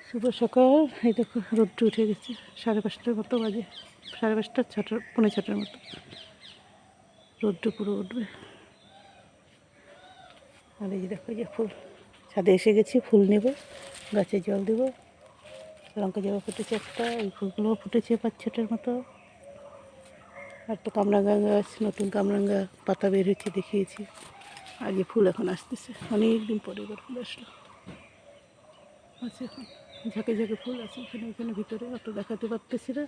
শুভ সকাল। এই দেখো রোদ্র উঠে গেছে, 5:30টার মতো বাজে, 5:30, 6টা, 6:45 মতো রোদ্র পুরো উঠবে। আর এই দেখো যে ফুল, ছাদে এসে গেছি, ফুল নেব, গাছে জল দেব। লঙ্কা জবা ফুটেছে একটা, এই ফুলগুলো ফুটেছে 5-6টার মতো। আর তো কামরাঙ্গা গাছ, নতুন কামরাঙ্গা পাতা বের হচ্ছে, দেখিয়েছি। আর যে ফুল এখন আসতেছে, অনেক দিন পরে এবার ফুল আসলো। আছে এখন ঝাঁকে ঝাঁকে ফুল আছে এখানে ভিতরে, অত দেখাতে পারতেছি না।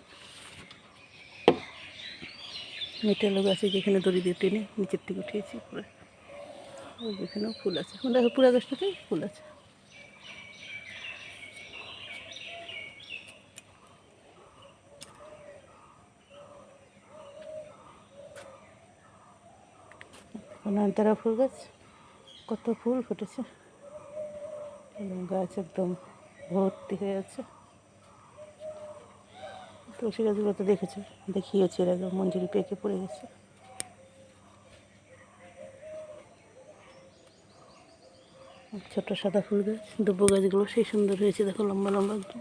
মেটালো গাছে যেখানে দড়ি দিয়ে টেনে নিচের থেকে উঠিয়েছি পুরো, ওই যেখানেও ফুল আছে। এখন দেখো পুরো গাছটাতেই ফুল আছে। নয়নতারা ফুল গাছ, কত ফুল ফুটেছে, গাছ একদম ভর্তি হয়ে আছে। তুলসী গাছগুলো তো দেখেছো, দেখিয়েছি এর আগে, মঞ্জুরি পেকে পড়ে গেছে। ছোট সাদা ফুল গাছ, দুব্বো গাছগুলো সেই সুন্দর হয়েছে, দেখো লম্বা লম্বা একদম।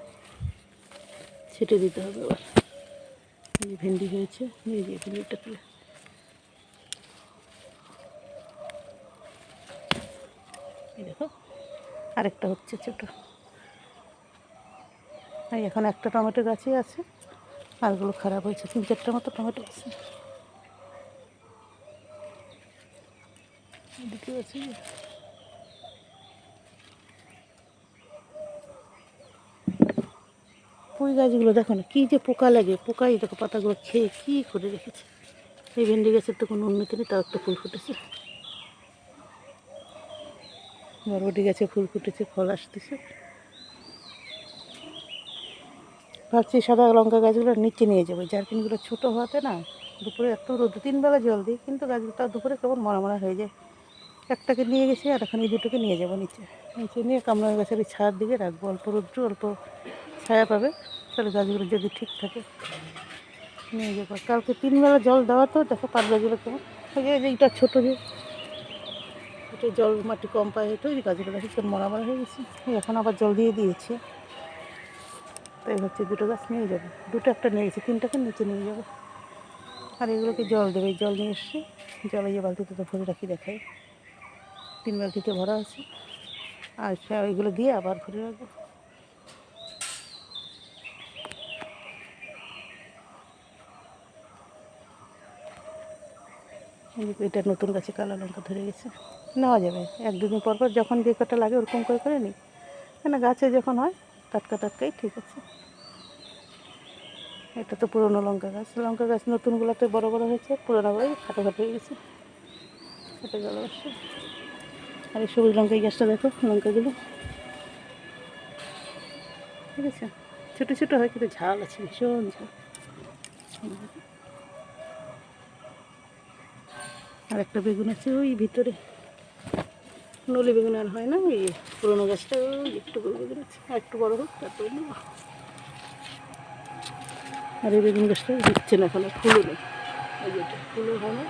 ছেটে দিতে হবে আবার। এই ভেন্ডি হয়েছে, এই যে ভেন্ডিটা তুলে, এই দেখো আরেকটা হচ্ছে ছোট। এই এখন একটা টমেটো গাছই আছে, আরগুলো খারাপ হয়েছে, 3-4টা মতো টমেটো আছে। এদিকেও আছে। পুঁই গাছগুলো দেখো না, কী যে পোকা লাগে, পোকাই দেখো পাতাগুলো খেয়ে কী করে রেখেছে। এই ভেন্ডি গাছের তো কোনো উন্নতি নেই, তাও একটা ফুল ফুটেছে। বরবটি গাছে ফুল ফুটেছে, ফল আসতেছে। ভাবছি সাদা লঙ্কা গাছগুলো নিচে নিয়ে যাবো, জারকিনগুলো ছোটো হওয়াতে না, দুপুরে এত রোদ, 3 বেলা জল দিই, কিন্তু গাছগুলো তার দুপুরে কেমন মরা মরা হয়ে যায়। একটাকে নিয়ে গেছি, আর এখন এই দুটোকে নিয়ে যাবো নিচে। নিচে নিয়ে কামরাঙা গাছের এই ছায়ার দিকে রাখবো, অল্প রোদ্র অল্প ছায়া পাবে, তাহলে গাছগুলো যদি ঠিক থাকে নিয়ে যাবো। কালকে 3 বেলা জল দেওয়া, তো দেখো পাট গাছগুলো কেমন, ওই যে এইটা ছোটো যে, এটা জল মাটি কম পায়, হয়তো এই গাছগুলো দেখো কেমন মরা মরা হয়ে গেছে। এখন আবার জল দিয়ে দিয়েছি, তাই হচ্ছে দুটো গাছ নিয়ে যাবো, দুটো একটা নিয়ে গেছি, 3টাকে নিচে নিয়ে যাবো। আর এগুলোকে জল দেবে, জল নিয়ে এসছি, জলে যে বালতিতে তো ভরে রাখি, দেখাই 3 বালতিতে ভরা আছে। আর ওইগুলো দিয়ে আবার ভরে রাখবো। এটা নতুন গাছে কালো লঙ্কা ধরে গেছে, নেওয়া যাবে 1-2 দিন পর পর, যখন যে কটা লাগে ওরকম করে করে নিই, কেন গাছে যখন হয় টাটকা টাটকাই ঠিক আছে। এটা তো পুরোনো লঙ্কা গাছ নতুনগুলোতে বড় বড় হয়েছে, পুরোনোগুলোই খাটো খাটো হয়ে গেছে, কেটে গেল আসছে। আর এই সবুজ লঙ্কা, এই গাছটা দেখো, লঙ্কাগুলো ঠিক আছে, ছোটো ছোটো হয় কিন্তু ঝাল আছে, ভীষণ ঝাল। আর একটা বেগুন আছে ওই ভিতরে, নলি বেগুন আর হয় না, এই পুরোনো গাছটা ওই একটু বড় বেগুন আছে, আর একটু বড় হোক তারপরে নেব। আর এই বেগুন গাছটা দিচ্ছে না, এখন ফুলও নেই, এই যেটা ফুলও হয় না।